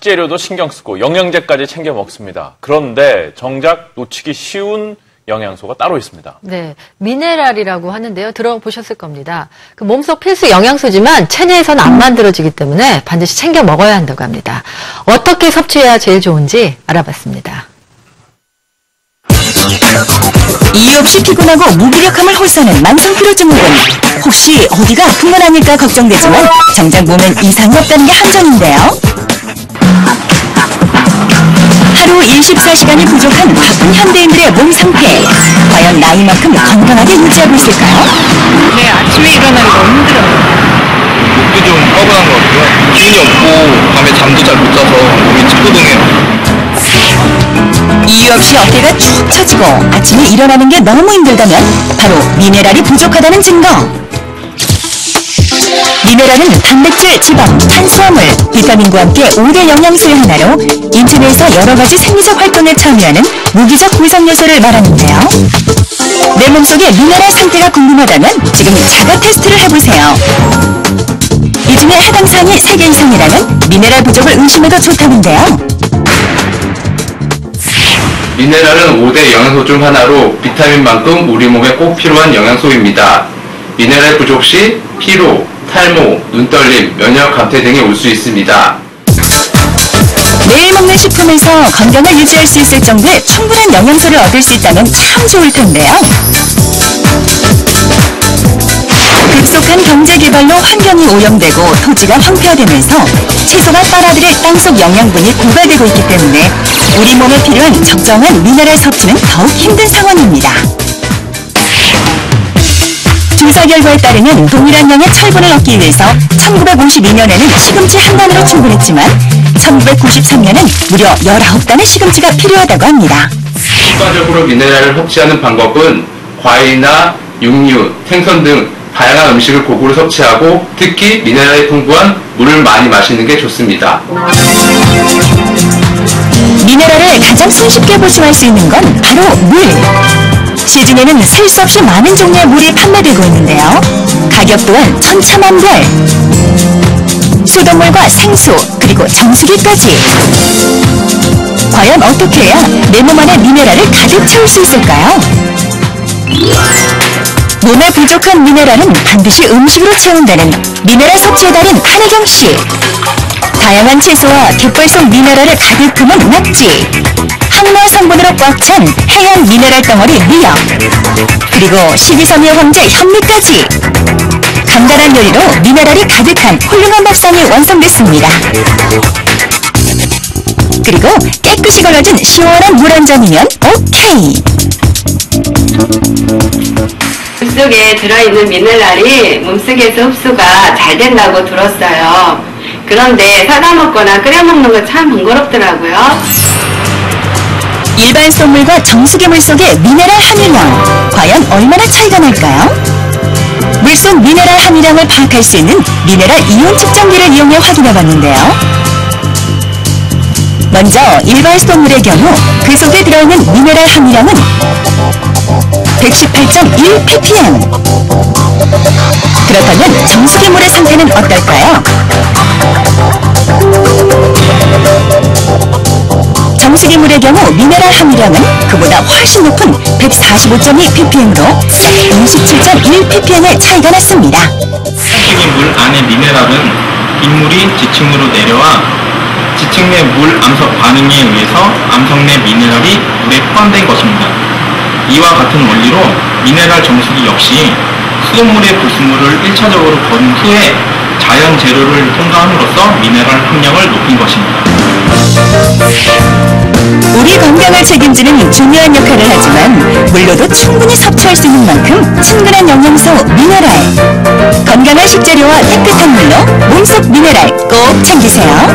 식재료도 신경 쓰고 영양제까지 챙겨 먹습니다. 그런데 정작 놓치기 쉬운 영양소가 따로 있습니다. 네, 미네랄이라고 하는데요. 들어보셨을 겁니다. 그 몸속 필수 영양소지만 체내에서는 안 만들어지기 때문에 반드시 챙겨 먹어야 한다고 합니다. 어떻게 섭취해야 제일 좋은지 알아봤습니다. 이유 없이 피곤하고 무기력함을 호소하는 만성피로증후군. 혹시 어디가 아픈 건 아닐까 걱정되지만 정작 몸엔 이상이 없다는 게 한전인데요. 하루 24시간이 부족한 바쁜 현대인들의 몸 상태. 과연 나이만큼 건강하게 유지하고 있을까요? 네, 아침에 일어나기 너무 힘들어요. 목도 좀 뻐근한 것 같고요. 기운이 없고 밤에 잠도 잘 못 자서 몸이 찌뿌둥해요. 이유 없이 어깨가 축 처지고 아침에 일어나는 게 너무 힘들다면 바로 미네랄이 부족하다는 증거. 미네랄은 단백질, 지방, 탄수화물, 비타민과 함께 5대 영양소의 하나로 인체 내에서 여러 가지 생리적 활동에 참여하는 무기적 구성 요소를 말하는데요. 내 몸속의 미네랄 상태가 궁금하다면 지금 자가 테스트를 해보세요. 이 중에 해당 사항이 3개 이상이라면 미네랄 부족을 의심해도 좋다는데요. 미네랄은 5대 영양소 중 하나로 비타민만큼 우리 몸에 꼭 필요한 영양소입니다. 미네랄 부족 시 피로, 탈모, 눈떨림, 면역 감퇴 등이 올 수 있습니다. 매일 먹는 식품에서 건강을 유지할 수 있을 정도의 충분한 영양소를 얻을 수 있다면 참 좋을 텐데요. 급속한 경제개발로 환경이 오염되고 토지가 황폐화되면서 채소가 빨아들일 땅속 영양분이 고갈되고 있기 때문에 우리 몸에 필요한 적정한 미네랄 섭취는 더욱 힘든 상황입니다. 조사 결과에 따르면 동일한 양의 철분을 얻기 위해서 1952년에는 시금치 한 단으로 충분했지만 1993년엔 무려 19단의 시금치가 필요하다고 합니다. 추가적으로 미네랄을 섭취하는 방법은 과일이나 육류, 생선 등 다양한 음식을 골고루 섭취하고 특히 미네랄이 풍부한 물을 많이 마시는 게 좋습니다. 미네랄을 가장 손쉽게 보충할 수 있는 건 바로 물. 시중에는 셀 수 없이 많은 종류의 물이 판매되고 있는데요. 가격 또한 천차만별. 수돗물과 생수, 그리고 정수기까지. 과연 어떻게 해야 내 몸 안에 미네랄을 가득 채울 수 있을까요? 몸에 부족한 미네랄은 반드시 음식으로 채운다는 미네랄 섭취의 달인 한혜경 씨. 다양한 채소와 갯벌 속 미네랄을 가득 품은 낙지, 항노 성분으로 꽉 찬 해양 미네랄 덩어리 미역, 그리고 식이섬유의 황제 현미까지. 간단한 요리로 미네랄이 가득한 훌륭한 밥상이 완성됐습니다. 그리고 깨끗이 걸러진 시원한 물 한 잔이면 오케이! 물속에 들어있는 미네랄이 몸속에서 흡수가 잘 된다고 들었어요. 그런데 사다 먹거나 끓여 먹는 거 참 번거롭더라고요. 일반 쏨물과 정수기물 속의 미네랄 함유량, 과연 얼마나 차이가 날까요? 물속 미네랄 함유량을 파악할 수 있는 미네랄 이온 측정기를 이용해 확인해봤는데요. 먼저 일반 쏨물의 경우 그 속에 들어있는 미네랄 함유량은 118.1 ppm. 그렇다면 정수기물의 상태는 어떨까요? 정수기물의 경우 미네랄 함유량은 그보다 훨씬 높은 145.2 ppm으로 27.1 ppm의 차이가 났습니다. 물 안의 미네랄은 빗물이 지층으로 내려와 지층 내 물 암석 반응에 의해서 암석 내 미네랄이 물에 포함된 것입니다. 이와 같은 원리로 미네랄 정수기 역시 수돗물의 불순물을 1차적으로 버린 후에 자연 재료를 통과함으로써 미네랄 함량을 높인 것입니다. 우리 건강을 책임지는 중요한 역할을 하지만 물로도 충분히 섭취할 수 있는 만큼 친근한 영양소 미네랄. 건강한 식재료와 깨끗한 물로 몸속 미네랄 꼭 챙기세요.